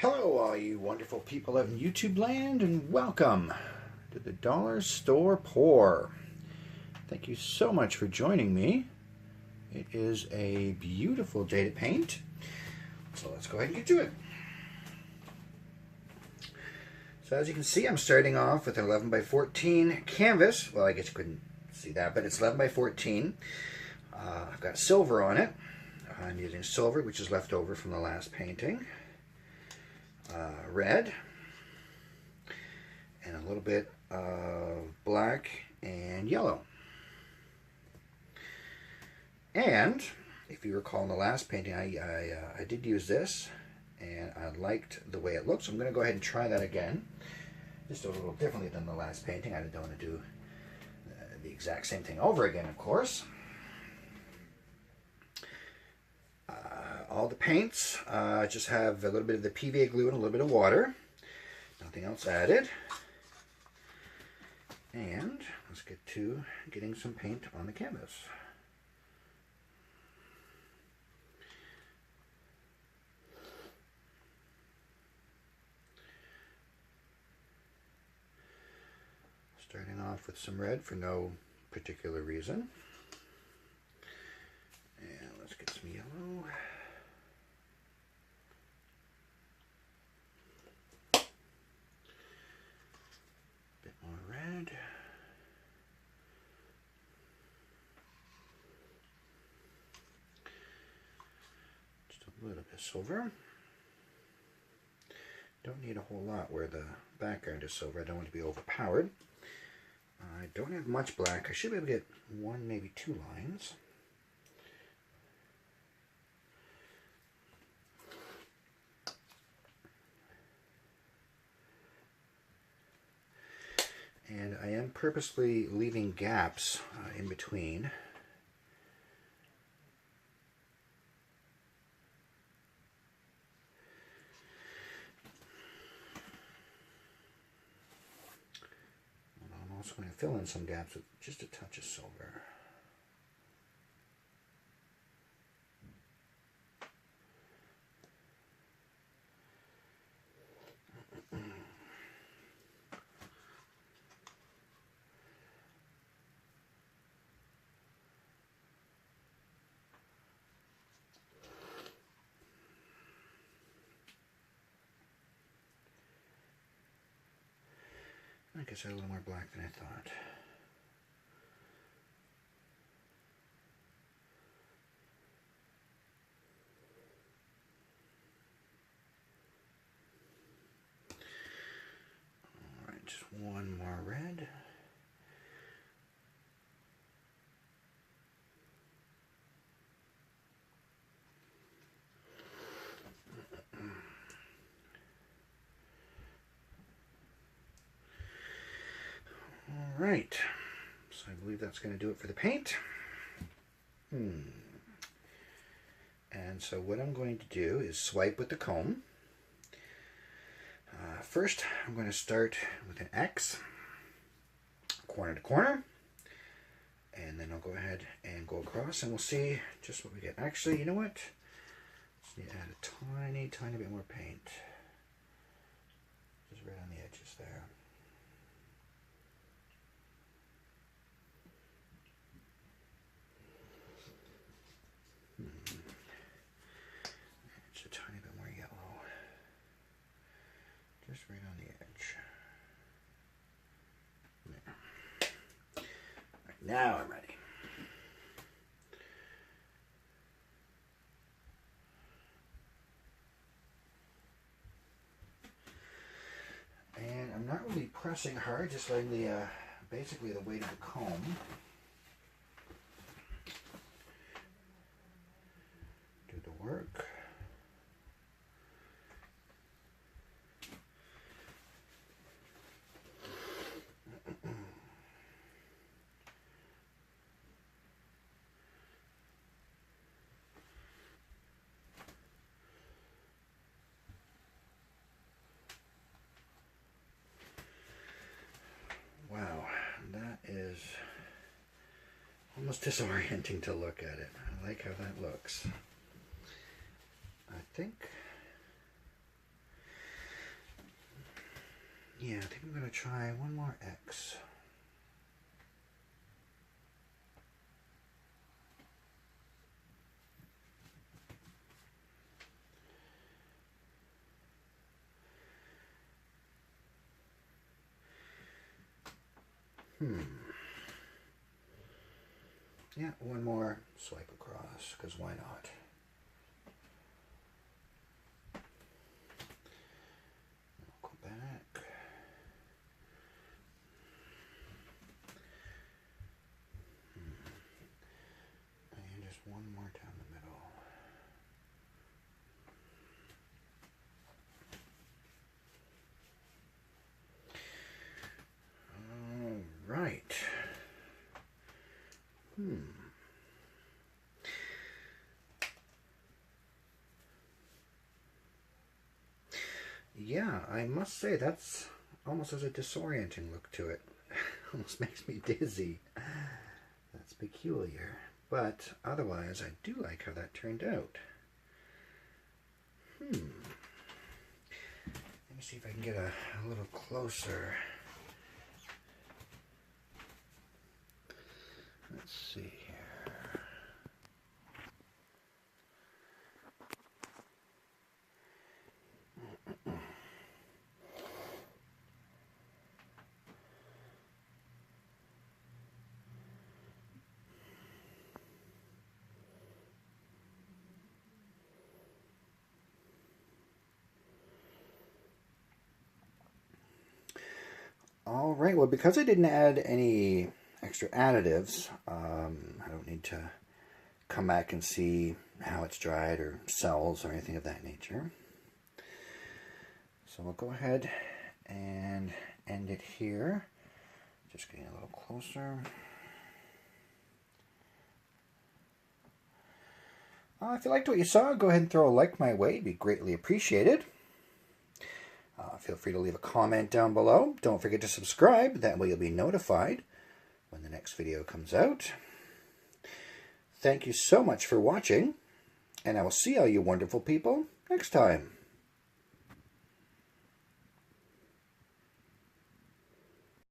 Hello, all you wonderful people of YouTube land, and welcome to the Dollar Store Pour. Thank you so much for joining me. It is a beautiful day to paint, so let's go ahead and get to it. So as you can see, I'm starting off with an 11 by 14 canvas. Well, I guess you couldn't see that, but it's 11 by 14. I've got silver on it. I'm using silver, which is left over from the last painting. Red, and a little bit of black and yellow. And if you recall in the last painting, I did use this, and I liked the way it looked, so I'm going to go ahead and try that again, just a little differently than the last painting. I don't want to do the exact same thing over again, of course. All the paints just have a little bit of the PVA glue and a little bit of water. Nothing else added. And let's get to getting some paint on the canvas. Starting off with some red for no particular reason. And let's get some yellow. Red. Just a little bit of silver. Don't need a whole lot where the background is silver. I don't want to be overpowered. I don't have much black. I should be able to get one, maybe two lines. And I am purposely leaving gaps in between. And I'm also going to fill in some gaps with just a touch of silver. I guess I had a little more black than I thought. Alright, just one more red. Alright, so I believe that's going to do it for the paint. And so what I'm going to do is swipe with the comb. First, I'm going to start with an X, corner to corner, and then I'll go ahead and go across, and we'll see just what we get. Actually, you know what? Just need to add a tiny bit more paint. Just right on the edges there. Just a tiny bit more yellow. Just right on the edge. There. Right, now I'm ready. And I'm not really pressing hard, just letting the basically the weight of the comb do the work. Wow, that is almost disorienting to look at it. I like how that looks. I think Yeah, I think I'm going to try one more X. Yeah, one more swipe across, because why not? I'll go back. And just one more down the middle. All right. Yeah, I must say that's almost has a disorienting look to it. Almost makes me dizzy. That's peculiar. But otherwise, I do like how that turned out. Let me see if I can get a little closer. Let's see here. All right, well, because I didn't add any extra additives, I don't need to come back and see how it's dried or cells or anything of that nature. So we'll go ahead and end it here. Just getting a little closer. If you liked what you saw, go ahead and throw a like my way. It'd be greatly appreciated. Feel free to leave a comment down below. Don't forget to subscribe. That way you'll be notified when the next video comes out. Thank you so much for watching, and I will see all you wonderful people next time.